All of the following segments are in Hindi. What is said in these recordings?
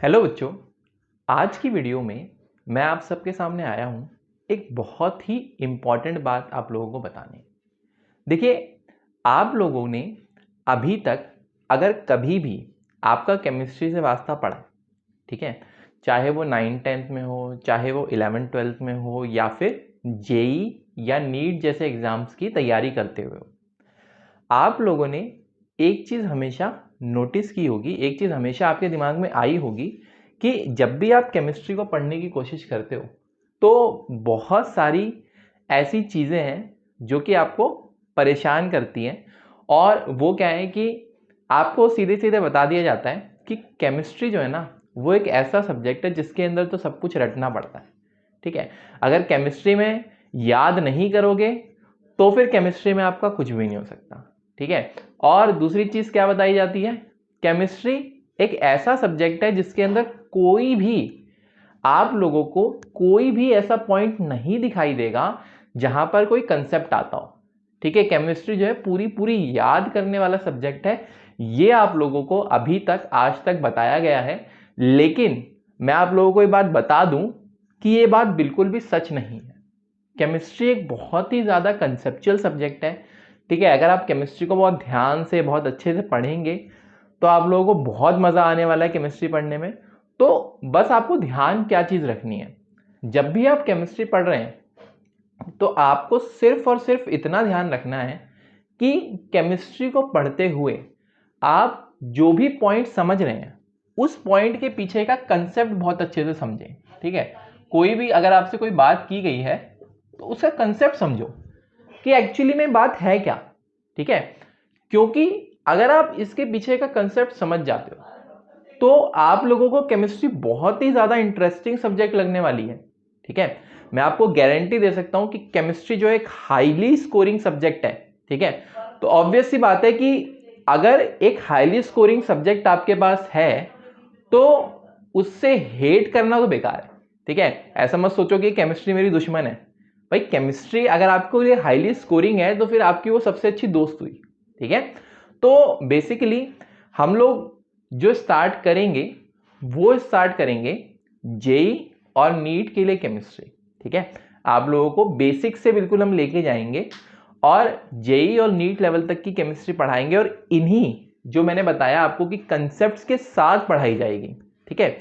हेलो बच्चों, आज की वीडियो में मैं आप सबके सामने आया हूँ एक बहुत ही इम्पॉर्टेंट बात आप लोगों को बताने। देखिए, आप लोगों ने अभी तक अगर कभी भी आपका केमिस्ट्री से वास्ता पड़ा, ठीक है, चाहे वो 9th-10th में हो, चाहे वो 11th-12th में हो, या फिर जेई या नीट जैसे एग्ज़ाम्स की तैयारी करते हुए हो, आप लोगों ने एक चीज़ हमेशा नोटिस की होगी, एक चीज़ हमेशा आपके दिमाग में आई होगी कि जब भी आप केमिस्ट्री को पढ़ने की कोशिश करते हो तो बहुत सारी ऐसी चीज़ें हैं जो कि आपको परेशान करती हैं। और वो क्या है कि आपको सीधे सीधे बता दिया जाता है कि केमिस्ट्री जो है ना, वो एक ऐसा सब्जेक्ट है जिसके अंदर तो सब कुछ रटना पड़ता है। ठीक है, अगर केमिस्ट्री में याद नहीं करोगे तो फिर केमिस्ट्री में आपका कुछ भी नहीं हो सकता। ठीक है, और दूसरी चीज़ क्या बताई जाती है, केमिस्ट्री एक ऐसा सब्जेक्ट है जिसके अंदर कोई भी आप लोगों को कोई भी ऐसा पॉइंट नहीं दिखाई देगा जहां पर कोई कंसेप्ट आता हो। ठीक है, केमिस्ट्री जो है पूरी पूरी याद करने वाला सब्जेक्ट है, ये आप लोगों को अभी तक आज तक बताया गया है। लेकिन मैं आप लोगों को ये बात बता दूं कि ये बात बिल्कुल भी सच नहीं है। केमिस्ट्री एक बहुत ही ज़्यादा कंसेप्चुअल सब्जेक्ट है। ठीक है, अगर आप केमिस्ट्री को बहुत ध्यान से बहुत अच्छे से पढ़ेंगे तो आप लोगों को बहुत मज़ा आने वाला है केमिस्ट्री पढ़ने में। तो बस आपको ध्यान क्या चीज़ रखनी है, जब भी आप केमिस्ट्री पढ़ रहे हैं तो आपको सिर्फ और सिर्फ इतना ध्यान रखना है कि केमिस्ट्री को पढ़ते हुए आप जो भी पॉइंट समझ रहे हैं उस पॉइंट के पीछे का कंसेप्ट बहुत अच्छे से समझें। ठीक है, कोई भी अगर आपसे कोई बात की गई है तो उसका कंसेप्ट समझो कि एक्चुअली में बात है क्या। ठीक है, क्योंकि अगर आप इसके पीछे का कंसेप्ट समझ जाते हो तो आप लोगों को केमिस्ट्री बहुत ही ज़्यादा इंटरेस्टिंग सब्जेक्ट लगने वाली है। ठीक है, मैं आपको गारंटी दे सकता हूं कि केमिस्ट्री जो एक हाईली स्कोरिंग सब्जेक्ट है। ठीक है, तो ऑब्वियस सी बात है कि अगर एक हाईली स्कोरिंग सब्जेक्ट आपके पास है तो उससे हेट करना तो बेकार है। ठीक है, ऐसा मत सोचो कि केमिस्ट्री मेरी दुश्मन है। भाई, केमिस्ट्री अगर आपको ये हाईली स्कोरिंग है तो फिर आपकी वो सबसे अच्छी दोस्त हुई। ठीक है, तो बेसिकली हम लोग जो स्टार्ट करेंगे वो स्टार्ट करेंगे जेई और नीट के लिए केमिस्ट्री। ठीक है, आप लोगों को बेसिक से बिल्कुल हम लेके जाएंगे और जेई और नीट लेवल तक की केमिस्ट्री पढ़ाएंगे, और इन्हीं जो मैंने बताया आपको कि कंसेप्ट्स के साथ पढ़ाई जाएगी। ठीक है,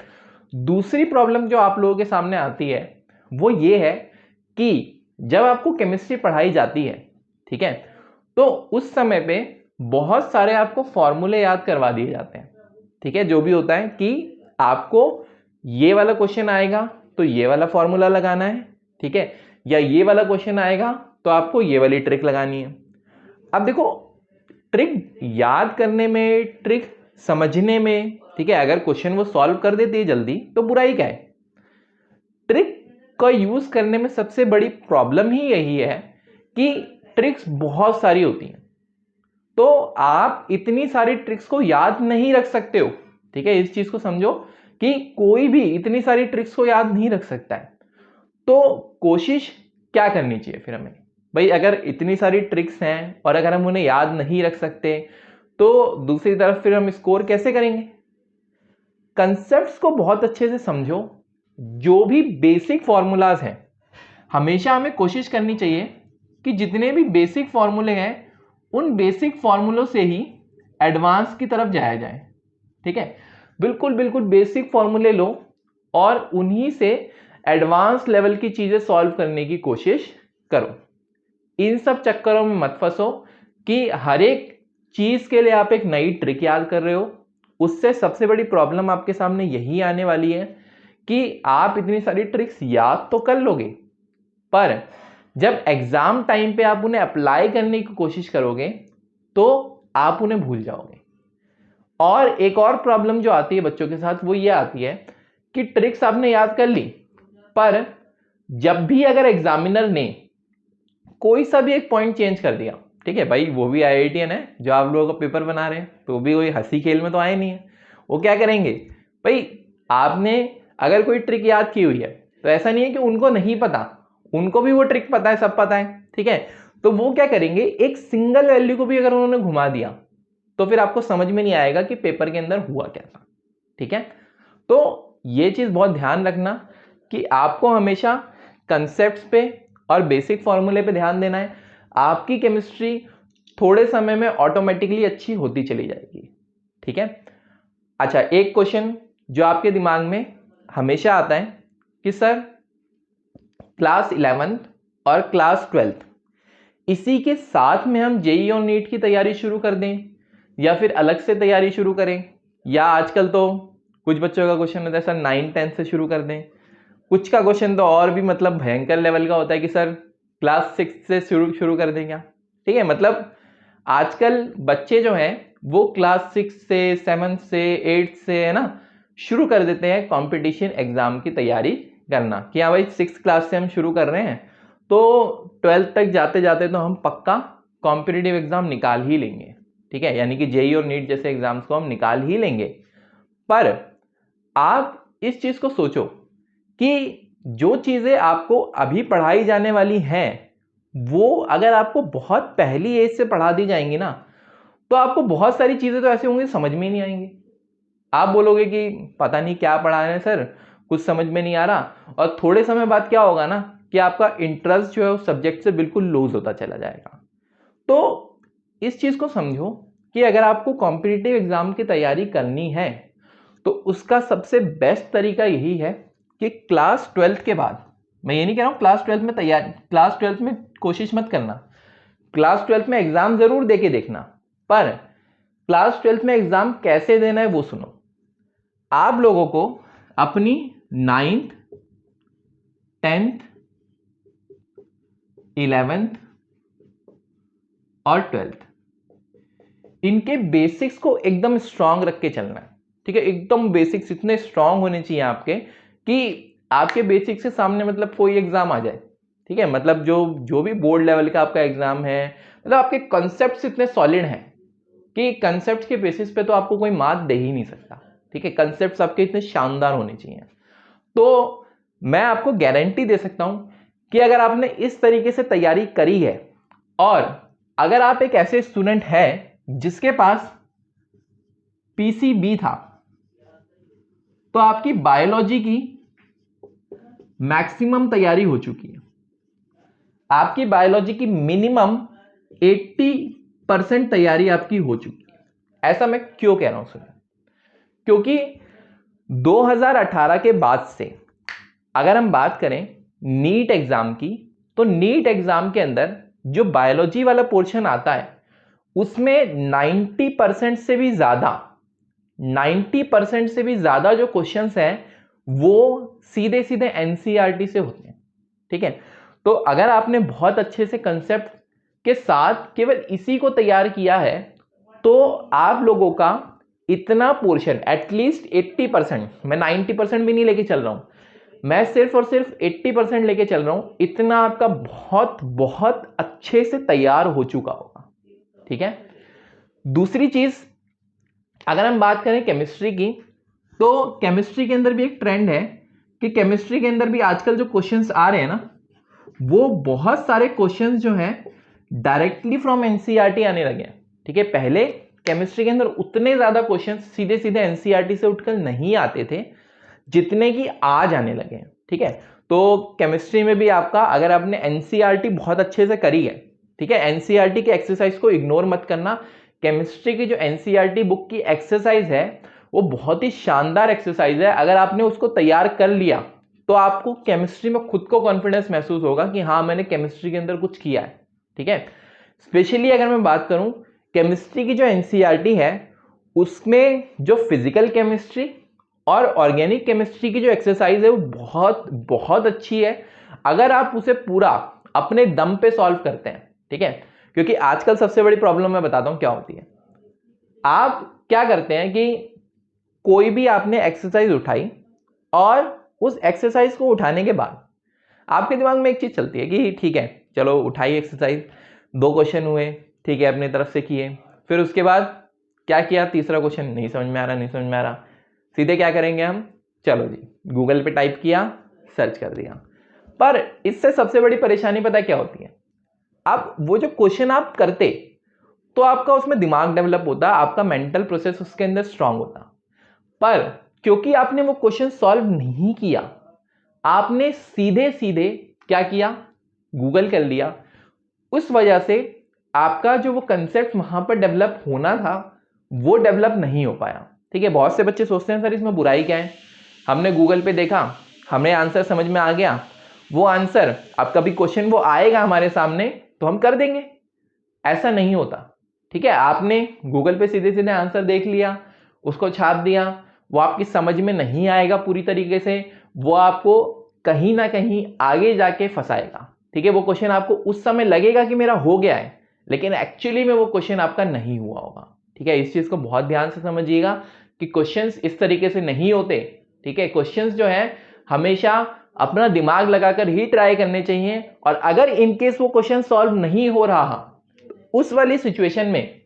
दूसरी प्रॉब्लम जो आप लोगों के सामने आती है वो ये है कि जब आपको केमिस्ट्री पढ़ाई जाती है, ठीक है, तो उस समय पे बहुत सारे आपको फॉर्मूले याद करवा दिए जाते हैं। ठीक है, जो भी होता है कि आपको ये वाला क्वेश्चन आएगा तो ये वाला फॉर्मूला लगाना है। ठीक है, या ये वाला क्वेश्चन आएगा तो आपको ये वाली ट्रिक लगानी है। अब देखो, ट्रिक याद करने में, ट्रिक समझने में, ठीक है, अगर क्वेश्चन वो सॉल्व कर देती है जल्दी तो बुराई क्या है। ट्रिक का यूज करने में सबसे बड़ी प्रॉब्लम ही यही है कि ट्रिक्स बहुत सारी होती हैं, तो आप इतनी सारी ट्रिक्स को याद नहीं रख सकते हो। ठीक है, इस चीज को समझो कि कोई भी इतनी सारी ट्रिक्स को याद नहीं रख सकता है। तो कोशिश क्या करनी चाहिए फिर हमें, भाई अगर इतनी सारी ट्रिक्स हैं और अगर हम उन्हें याद नहीं रख सकते तो दूसरी तरफ फिर हम स्कोर कैसे करेंगे। कंसेप्ट्स को बहुत अच्छे से समझो, जो भी बेसिक फॉर्मूलाज हैं हमेशा हमें कोशिश करनी चाहिए कि जितने भी बेसिक फॉर्मूले हैं उन बेसिक फॉर्मूलों से ही एडवांस की तरफ जाया जाए। ठीक है, बिल्कुल बिल्कुल बेसिक फॉर्मूले लो और उन्हीं से एडवांस लेवल की चीजें सॉल्व करने की कोशिश करो। इन सब चक्करों में मत फंसो कि हर एक चीज के लिए आप एक नई ट्रिक याद कर रहे हो। उससे सबसे बड़ी प्रॉब्लम आपके सामने यही आने वाली है कि आप इतनी सारी ट्रिक्स याद तो कर लोगे, पर जब एग्जाम टाइम पे आप उन्हें अप्लाई करने की कोशिश करोगे तो आप उन्हें भूल जाओगे। और एक और प्रॉब्लम जो आती है बच्चों के साथ वो ये आती है कि ट्रिक्स आपने याद कर ली, पर जब भी अगर एग्जामिनर ने कोई सा भी एक पॉइंट चेंज कर दिया, ठीक है भाई, वो भी आईआईटीएन है जो आप लोगों का पेपर बना रहे हैं, तो भी कोई हंसी खेल में तो आए नहीं है। वो क्या करेंगे, भाई आपने अगर कोई ट्रिक याद की हुई है तो ऐसा नहीं है कि उनको नहीं पता, उनको भी वो ट्रिक पता है, सब पता है। ठीक है, तो वो क्या करेंगे, एक सिंगल वैल्यू को भी अगर उन्होंने घुमा दिया तो फिर आपको समझ में नहीं आएगा कि पेपर के अंदर हुआ क्या था। ठीक है, तो ये चीज़ बहुत ध्यान रखना कि आपको हमेशा कंसेप्ट्स पे और बेसिक फॉर्मूले पे ध्यान देना है। आपकी केमिस्ट्री थोड़े समय में ऑटोमेटिकली अच्छी होती चली जाएगी, ठीक है। अच्छा, एक क्वेश्चन जो आपके दिमाग में हमेशा आता है कि सर क्लास 11th और क्लास 12th इसी के साथ में हम जेईई और नीट की तैयारी शुरू कर दें या फिर अलग से तैयारी शुरू करें, या आजकल तो कुछ बच्चों का क्वेश्चन होता है सर 9-10 से शुरू कर दें, कुछ का क्वेश्चन तो और भी मतलब भयंकर लेवल का होता है कि सर क्लास 6 से शुरू कर दें क्या, ठीक है। मतलब आजकल बच्चे जो हैं वो क्लास 6 से 7 से 8 से है ना शुरू कर देते हैं कंपटीशन एग्जाम की तैयारी करना कि हाँ भाई 6 क्लास से हम शुरू कर रहे हैं तो 12th तक जाते जाते तो हम पक्का कॉम्पिटिटिव एग्जाम निकाल ही लेंगे, ठीक है, यानी कि जेईई और नीट जैसे एग्जाम्स को हम निकाल ही लेंगे। पर आप इस चीज को सोचो कि जो चीजें आपको अभी पढ़ाई जाने वाली हैं वो अगर आपको बहुत पहली एज से पढ़ा दी जाएंगी ना तो आपको बहुत सारी चीजें तो ऐसे होंगी समझ में ही नहीं आएंगी। आप बोलोगे कि पता नहीं क्या पढ़ा रहे हैं सर, कुछ समझ में नहीं आ रहा, और थोड़े समय बाद क्या होगा ना कि आपका इंटरेस्ट जो है उस सब्जेक्ट से बिल्कुल लूज होता चला जाएगा। तो इस चीज को समझो कि अगर आपको कॉम्पिटिटिव एग्जाम की तैयारी करनी है तो उसका सबसे बेस्ट तरीका यही है कि क्लास 12th के बाद, मैं ये नहीं कह रहा हूं क्लास 12th में तैयारी, क्लास 12th में कोशिश मत करना, क्लास 12th में एग्जाम जरूर देके देखना, पर क्लास 12th में एग्जाम कैसे देना है वो सुनो। आप लोगों को अपनी 9th 10th 11th और 12th इनके बेसिक्स को एकदम स्ट्रांग रख के चलना है, ठीक है। एकदम बेसिक्स इतने स्ट्रांग होने चाहिए आपके कि आपके बेसिक्स के सामने मतलब कोई एग्जाम आ जाए, ठीक है। मतलब जो भी बोर्ड लेवल का आपका एग्जाम है, मतलब आपके कॉन्सेप्ट्स इतने सॉलिड हैं कि कंसेप्ट के बेसिस पे तो आपको कोई मार्क दे ही नहीं सकता, ठीक है। कंसेप्ट्स आपके इतने शानदार होने चाहिए। तो मैं आपको गारंटी दे सकता हूं कि अगर आपने इस तरीके से तैयारी करी है और अगर आप एक ऐसे स्टूडेंट हैं जिसके पास पीसीबी था तो आपकी बायोलॉजी की मैक्सिमम तैयारी हो चुकी है, आपकी बायोलॉजी की मिनिमम 80% तैयारी आपकी हो चुकी है। ऐसा मैं क्यों कह रहा हूं सुनिए, क्योंकि 2018 के बाद से अगर हम बात करें नीट एग्जाम की तो नीट एग्जाम के अंदर जो बायोलॉजी वाला पोर्शन आता है उसमें 90% से भी ज्यादा 90% से भी ज्यादा जो क्वेश्चंस हैं वो सीधे सीधे एनसीईआरटी से होते हैं, ठीक है। तो अगर आपने बहुत अच्छे से कंसेप्ट के साथ केवल इसी को तैयार किया है तो आप लोगों का इतना पोर्शन एटलीस्ट 80%, मैं 90% भी नहीं लेके चल रहा हूं, मैं सिर्फ और सिर्फ 80% लेके चल रहा हूं, इतना आपका बहुत बहुत अच्छे से तैयार हो चुका होगा, ठीक है। दूसरी चीज अगर हम बात करें केमिस्ट्री की तो केमिस्ट्री के अंदर भी एक ट्रेंड है कि केमिस्ट्री के अंदर भी आजकल जो क्वेश्चंस आ रहे हैं ना वो बहुत सारे क्वेश्चंस जो हैं डायरेक्टली फ्रॉम एनसीईआरटी आने लगे हैं, ठीक है। पहले केमिस्ट्री के अंदर उतने ज्यादा क्वेश्चंस सीधे सीधे एनसीईआरटी से उठकर नहीं आते थे जितने की आज आने लगे हैं, ठीक है। तो केमिस्ट्री में भी आपका अगर आपने एनसीईआरटी बहुत अच्छे से करी है, ठीक है, एनसीईआरटी के एक्सरसाइज को इग्नोर मत करना। केमिस्ट्री की जो एनसीईआरटी बुक की एक्सरसाइज है वो बहुत ही शानदार एक्सरसाइज है, अगर आपने उसको तैयार कर लिया तो आपको केमिस्ट्री में खुद को कॉन्फिडेंस महसूस होगा कि हाँ मैंने केमिस्ट्री के अंदर कुछ किया है, ठीक है। स्पेशली अगर मैं बात करूं केमिस्ट्री की जो एनसीईआरटी है उसमें जो फिजिकल केमिस्ट्री और ऑर्गेनिक केमिस्ट्री की जो एक्सरसाइज है वो बहुत बहुत अच्छी है अगर आप उसे पूरा अपने दम पे सॉल्व करते हैं, ठीक है। क्योंकि आजकल सबसे बड़ी प्रॉब्लम मैं बताता हूं क्या होती है। आप क्या करते हैं कि कोई भी आपने एक्सरसाइज उठाई और उस एक्सरसाइज को उठाने के बाद आपके दिमाग में एक चीज चलती है कि ठीक है चलो उठाई एक्सरसाइज, 2 क्वेश्चन हुए, ठीक है, अपनी तरफ से किए, फिर उसके बाद क्या किया, तीसरा क्वेश्चन नहीं समझ में आ रहा, नहीं समझ में आ रहा, सीधे क्या करेंगे हम, चलो जी गूगल पे टाइप किया, सर्च कर दिया। पर इससे सबसे बड़ी परेशानी पता क्या होती है, अब वो जो क्वेश्चन आप करते तो आपका उसमें दिमाग डेवलप होता, आपका मेंटल प्रोसेस उसके अंदर स्ट्रांग होता, पर क्योंकि आपने वो क्वेश्चन सॉल्व नहीं किया, आपने सीधे सीधे क्या किया, गूगल कर लिया। उस वजह से आपका जो वो कंसेप्ट वहां पर डेवलप होना था वो डेवलप नहीं हो पाया। ठीक है, बहुत से बच्चे सोचते हैं सर इसमें बुराई क्या है, हमने गूगल पे देखा, हमें आंसर समझ में आ गया, वो आंसर अब कभी क्वेश्चन वो आएगा हमारे सामने तो हम कर देंगे। ऐसा नहीं होता। ठीक है, आपने गूगल पे सीधे सीधे आंसर देख लिया, उसको छाप दिया, वो आपकी समझ में नहीं आएगा पूरी तरीके से, वो आपको कहीं ना कहीं आगे जाके फंसाएगा। ठीक है, वो क्वेश्चन आपको उस समय लगेगा कि मेरा हो गया है, लेकिन एक्चुअली में वो क्वेश्चन आपका नहीं हुआ होगा। ठीक है, इस चीज को बहुत ध्यान से समझिएगा कि क्वेश्चंस इस तरीके से नहीं होते। ठीक है, क्वेश्चंस जो है हमेशा अपना दिमाग लगाकर ही ट्राई करने चाहिए, और अगर इनकेस वो क्वेश्चन सॉल्व नहीं हो रहा उस वाली सिचुएशन में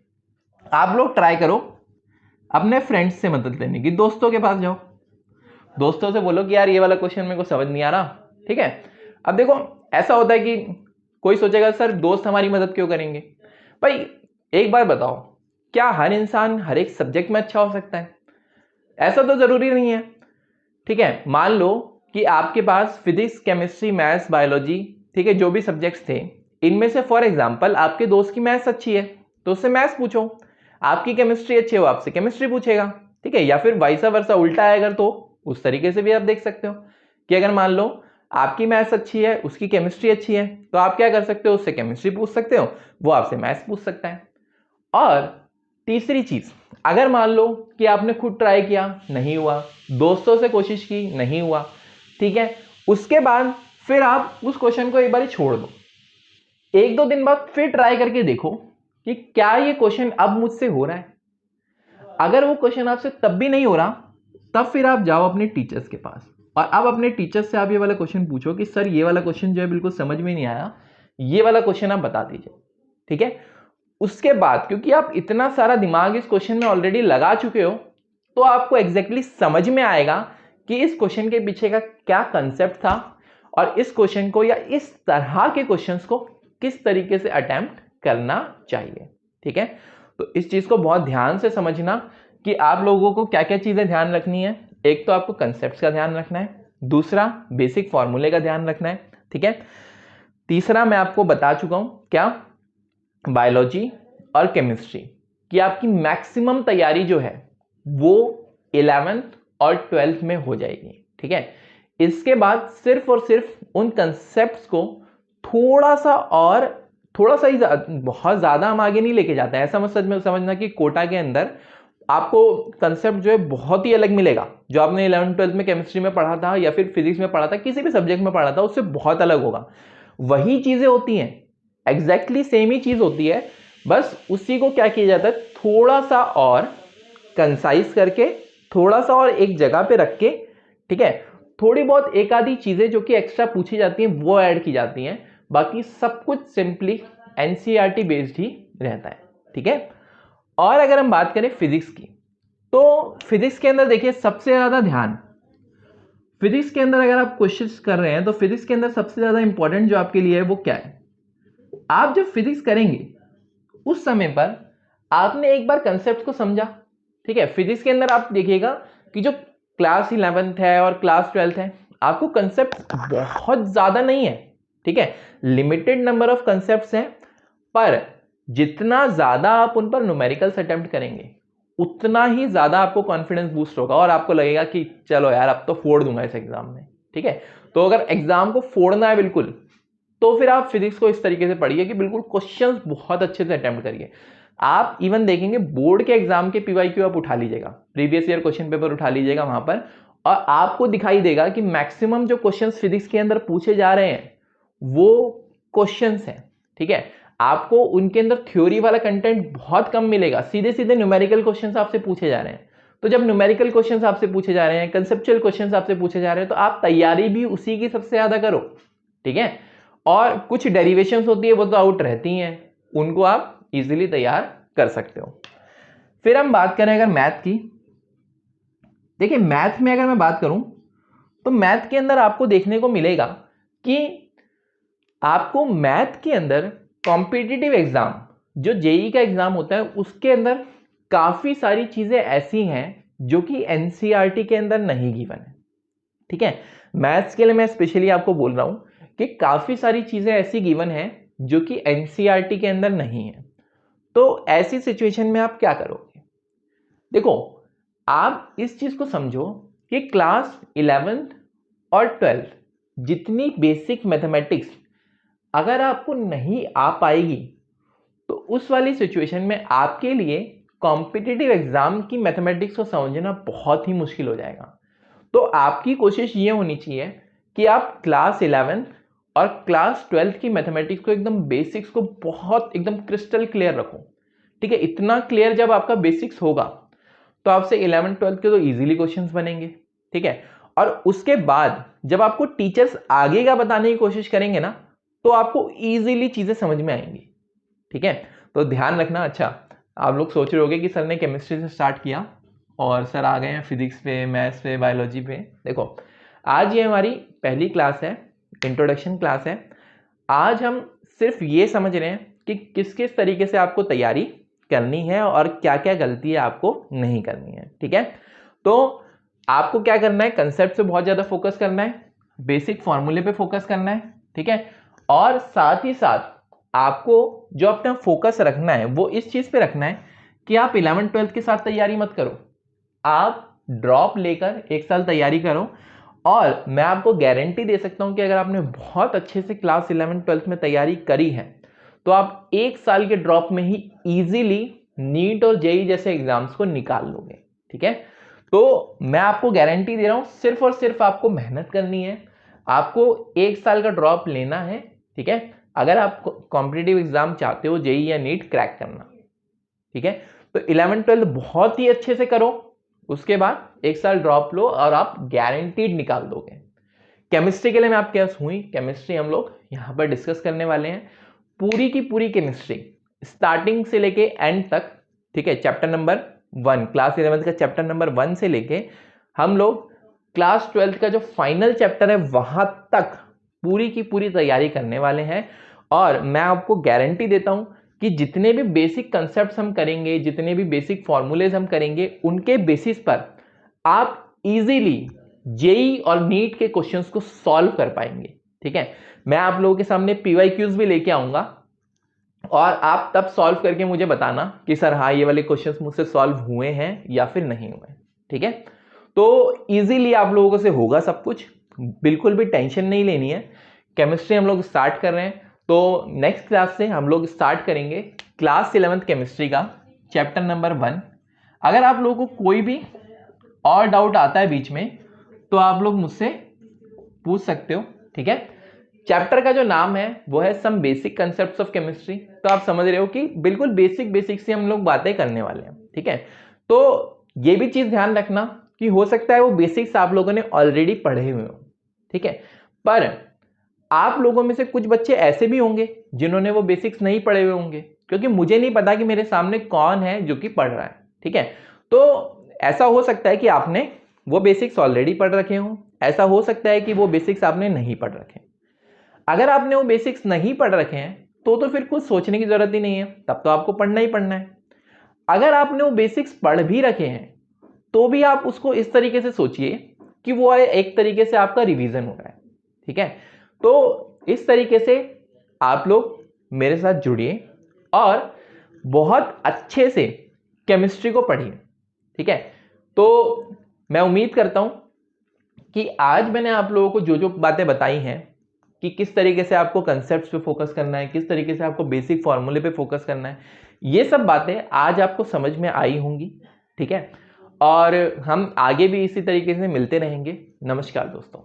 आप लोग ट्राई करो अपने फ्रेंड्स से मदद लेने की, दोस्तों के पास जाओ, दोस्तों से बोलो कि यार ये वाला क्वेश्चन मेरे को समझ नहीं आ रहा। ठीक है, अब देखो ऐसा होता है कि कोई सोचेगा सर दोस्त हमारी मदद क्यों करेंगे। भाई एक बार बताओ, क्या हर इंसान हर एक सब्जेक्ट में अच्छा हो सकता है? ऐसा तो जरूरी नहीं है। ठीक है, मान लो कि आपके पास फिजिक्स, केमिस्ट्री, मैथ्स, बायोलॉजी, ठीक है, जो भी सब्जेक्ट्स थे, इनमें से फॉर एग्जांपल आपके दोस्त की मैथ्स अच्छी है तो उससे मैथ्स पूछो, आपकी केमिस्ट्री अच्छी है वो आपसे केमिस्ट्री पूछेगा। ठीक है, या फिर वाइसा वर्सा उल्टा है अगर, तो उस तरीके से भी आप देख सकते हो कि अगर मान लो आपकी मैथ्स अच्छी है उसकी केमिस्ट्री अच्छी है तो आप क्या कर सकते हो, उससे केमिस्ट्री पूछ सकते हो, वो आपसे मैथ्स पूछ सकता है। और तीसरी चीज, अगर मान लो कि आपने खुद ट्राई किया नहीं हुआ, दोस्तों से कोशिश की नहीं हुआ, ठीक है, उसके बाद फिर आप उस क्वेश्चन को एक बार छोड़ दो, एक दो दिन बाद फिर ट्राई करके देखो कि क्या ये क्वेश्चन अब मुझसे हो रहा है। अगर वो क्वेश्चन आपसे तब भी नहीं हो रहा, तब फिर आप जाओ अपने टीचर्स के पास, और अब अपने टीचर्स से आप ये वाला क्वेश्चन पूछो कि सर ये वाला क्वेश्चन जो है बिल्कुल समझ में नहीं आया, ये वाला क्वेश्चन आप बता दीजिए। ठीक है, उसके बाद क्योंकि आप इतना सारा दिमाग इस क्वेश्चन में ऑलरेडी लगा चुके हो, तो आपको एग्जैक्टली समझ में आएगा कि इस क्वेश्चन के पीछे का क्या कंसेप्ट था, और इस क्वेश्चन को या इस तरह के क्वेश्चंस को किस तरीके से अटेम्प्ट करना चाहिए। ठीक है, तो इस चीज को बहुत ध्यान से समझना कि आप लोगों को क्या क्या चीजें ध्यान रखनी है। एक तो आपको कंसेप्ट का ध्यान रखना है, दूसरा बेसिक फॉर्मूले का ध्यान रखना है। ठीक है, तीसरा मैं आपको बता चुका हूं क्या, बायोलॉजी और केमिस्ट्री की आपकी मैक्सिमम तैयारी जो है वो 11th और 12th में हो जाएगी। ठीक है, इसके बाद सिर्फ और सिर्फ उन कंसेप्ट्स को थोड़ा सा ही बहुत ज्यादा हम आगे नहीं लेके जाते हैं। ऐसा मत समझना कि कोटा के अंदर आपको कंसेप्ट जो है बहुत ही अलग मिलेगा, जो आपने 11th 12th में केमिस्ट्री में पढ़ा था या फिर फिजिक्स में पढ़ा था, किसी भी सब्जेक्ट में पढ़ा था, उससे बहुत अलग होगा। वही चीजें होती हैं, एग्जैक्टली सेम ही चीज होती है, बस उसी को क्या किया जाता है, थोड़ा सा और कंसाइज करके, थोड़ा सा और एक जगह पे रख के, ठीक है, थोड़ी बहुत एक आधी चीजें जो कि एक्स्ट्रा पूछी जाती हैं वो ऐड की जाती हैं, बाकी सब कुछ सिंपली एनसीईआरटी बेस्ड ही रहता है। ठीक है, और अगर हम बात करें फिजिक्स की, तो फिजिक्स के अंदर देखिए सबसे ज्यादा ध्यान, फिजिक्स के अंदर अगर आप क्वेश्चंस कर रहे हैं तो फिजिक्स के अंदर सबसे ज्यादा इंपॉर्टेंट जो आपके लिए है वो क्या है, आप जब फिजिक्स करेंगे उस समय पर आपने एक बार कंसेप्ट को समझा। ठीक है, फिजिक्स के अंदर आप देखिएगा कि जो क्लास 11th है और क्लास 12th है, आपको कंसेप्ट बहुत ज्यादा नहीं है। ठीक है, लिमिटेड नंबर ऑफ कंसेप्ट्स हैं, पर जितना ज्यादा आप उन पर न्यूमेरिकल्स अटेम्प्ट करेंगे उतना ही ज्यादा आपको कॉन्फिडेंस बूस्ट होगा और आपको लगेगा कि चलो यार अब तो फोड़ दूंगा इस एग्जाम में। ठीक है, तो अगर एग्जाम को फोड़ना है बिल्कुल, तो फिर आप फिजिक्स को इस तरीके से पढ़िए कि बिल्कुल क्वेश्चंस बहुत अच्छे से अटेम्प्ट करिए। आप इवन देखेंगे बोर्ड के एग्जाम के पीवाईक्यू आप उठा लीजिएगा, प्रीवियस ईयर क्वेश्चन पेपर उठा लीजिएगा वहां पर, और आपको दिखाई देगा कि मैक्सिमम जो क्वेश्चंस फिजिक्स के अंदर पूछे जा रहे हैं वो क्वेश्चंस हैं। ठीक है, आपको उनके अंदर थ्योरी वाला कंटेंट बहुत कम मिलेगा, सीधे सीधे न्यूमेरिकल क्वेश्चंस आपसे पूछे जा रहे हैं। तो जब न्यूमेरिकल क्वेश्चंस आपसे पूछे जा रहे हैं, कंसेप्चुअल क्वेश्चंस आपसे पूछे जा रहे हैं, तो आप तैयारी भी उसी की सबसे ज्यादा करो। ठीक है, और कुछ डेरिवेशंस होती है वो तो आउट रहती हैं, उनको आप इजीली तैयार कर सकते हो। फिर हम बात करें अगर मैथ की, देखिए मैथ में अगर मैं बात करूं तो मैथ के अंदर आपको देखने को मिलेगा कि आपको मैथ के अंदर कॉम्पिटिटिव एग्जाम जो जेईई का एग्जाम होता है उसके अंदर काफी सारी चीजें ऐसी हैं जो कि एनसीईआरटी के अंदर नहीं गिवन है। ठीक है, मैथ्स के लिए मैं स्पेशली आपको बोल रहा हूं कि काफी सारी चीजें ऐसी गिवन है जो कि एनसीईआरटी के अंदर नहीं है। तो ऐसी सिचुएशन में आप क्या करोगे? देखो, आप इस चीज को समझो कि क्लास 11th और 12th जितनी बेसिक मैथमेटिक्स अगर आपको नहीं आ पाएगी तो उस वाली सिचुएशन में आपके लिए कॉम्पिटिटिव एग्जाम की मैथमेटिक्स को समझना बहुत ही मुश्किल हो जाएगा। तो आपकी कोशिश ये होनी चाहिए कि आप क्लास 11th और क्लास 12th की मैथमेटिक्स को एकदम बेसिक्स को बहुत एकदम क्रिस्टल क्लियर रखो। ठीक है, इतना क्लियर जब आपका बेसिक्स होगा तो आपसे 11th 12th के तो इजीली क्वेश्चंस बनेंगे। ठीक है, और उसके बाद जब आपको टीचर्स आगे का बताने की कोशिश करेंगे ना तो आपको इजीली चीजें समझ में आएंगी। ठीक है, तो ध्यान रखना। अच्छा, आप लोग सोच रहे होंगे कि सर ने केमिस्ट्री से स्टार्ट किया और सर आ गए हैं फिजिक्स पे, मैथ्स पे, बायोलॉजी पे। देखो, आज ये हमारी पहली क्लास है, इंट्रोडक्शन क्लास है। आज हम सिर्फ ये समझ रहे हैं कि किस किस तरीके से आपको तैयारी करनी है और क्या क्या गलती है आपको नहीं करनी है। ठीक है, तो आपको क्या करना है, कंसेप्ट पे बहुत ज्यादा फोकस करना है, बेसिक फॉर्मूले पे फोकस करना है। ठीक है, और साथ ही साथ आपको जो अपना फोकस रखना है वो इस चीज पे रखना है कि आप 11th 12th के साथ तैयारी मत करो, आप ड्रॉप लेकर एक साल तैयारी करो। और मैं आपको गारंटी दे सकता हूं कि अगर आपने बहुत अच्छे से क्लास 11th 12th में तैयारी करी है तो आप एक साल के ड्रॉप में ही इजीली नीट और जेई जैसे एग्जाम्स को निकाल लोगे। ठीक है, तो मैं आपको गारंटी दे रहा हूं, सिर्फ और सिर्फ आपको मेहनत करनी है, आपको एक साल का ड्रॉप लेना है। ठीक है, अगर आप कॉम्पिटिटिव एग्जाम चाहते हो, जेई या नीट क्रैक करना। ठीक है, तो 11th 12th बहुत ही अच्छे से करो, उसके बाद एक साल ड्रॉप लो और आप गारंटीड निकाल दोगे। केमिस्ट्री के लिए मैं आपके पास हुई, केमिस्ट्री हम लोग यहां पर डिस्कस करने वाले हैं, पूरी की पूरी केमिस्ट्री स्टार्टिंग से लेके एंड तक। ठीक है, चैप्टर नंबर 1, क्लास 11th का चैप्टर नंबर 1 से लेके हम लोग क्लास 12th का जो फाइनल चैप्टर है वहां तक पूरी की पूरी तैयारी करने वाले हैं। और मैं आपको गारंटी देता हूं कि जितने भी बेसिक कंसेप्ट्स हम करेंगे, जितने भी बेसिक फॉर्मूलेज हम करेंगे, उनके बेसिस पर आप इजीली जेई और नीट के क्वेश्चंस को सॉल्व कर पाएंगे। ठीक है, मैं आप लोगों के सामने पीवाईक्यूज भी लेके आऊंगा और आप तब सॉल्व करके मुझे बताना कि सर हाँ ये वाले क्वेश्चंस मुझसे सॉल्व हुए हैं या फिर नहीं हुए। ठीक है, तो इजीली आप लोगों से होगा सब कुछ, बिल्कुल भी टेंशन नहीं लेनी है। केमिस्ट्री हम लोग स्टार्ट कर रहे हैं, तो नेक्स्ट क्लास से हम लोग स्टार्ट करेंगे क्लास 11th केमिस्ट्री का चैप्टर नंबर 1। अगर आप लोगों को कोई भी और डाउट आता है बीच में तो आप लोग मुझसे पूछ सकते हो। ठीक है, चैप्टर का जो नाम है वो है some basic concepts of chemistry. तो आप समझ रहे हो कि बिल्कुल बेसिक बेसिक से हम लोग बातें करने वाले हैं। ठीक है, तो ये भी चीज ध्यान रखना कि हो सकता है वो बेसिक्स आप लोगों ने ऑलरेडी पढ़े हुए हो। ठीक है, पर आप लोगों में से कुछ बच्चे ऐसे भी होंगे जिन्होंने वो बेसिक्स नहीं पढ़े हुए होंगे, क्योंकि मुझे नहीं पता कि मेरे सामने कौन है जो कि पढ़ रहा है। ठीक है, तो ऐसा हो सकता है कि आपने वो बेसिक्स ऑलरेडी पढ़ रखे हो, ऐसा हो सकता है कि वो बेसिक्स आपने नहीं पढ़ रखे। अगर आपने वो बेसिक्स नहीं पढ़ रखे हैं तो फिर कुछ सोचने की जरूरत ही नहीं है, तब तो आपको पढ़ना ही पढ़ना है। अगर आपने वो बेसिक्स पढ़ भी रखे हैं तो भी आप उसको इस तरीके से सोचिए कि वो एक तरीके से आपका रिवीजन हो रहा है। ठीक है, तो इस तरीके से आप लोग मेरे साथ जुड़िए और बहुत अच्छे से केमिस्ट्री को पढ़िए। ठीक है, तो मैं उम्मीद करता हूं कि आज मैंने आप लोगों को जो जो बातें बताई हैं कि किस तरीके से आपको कंसेप्ट्स पे फोकस करना है, किस तरीके से आपको बेसिक फॉर्मूले पे फोकस करना है, ये सब बातें आज आपको समझ में आई होंगी। ठीक है, और हम आगे भी इसी तरीके से मिलते रहेंगे। नमस्कार दोस्तों।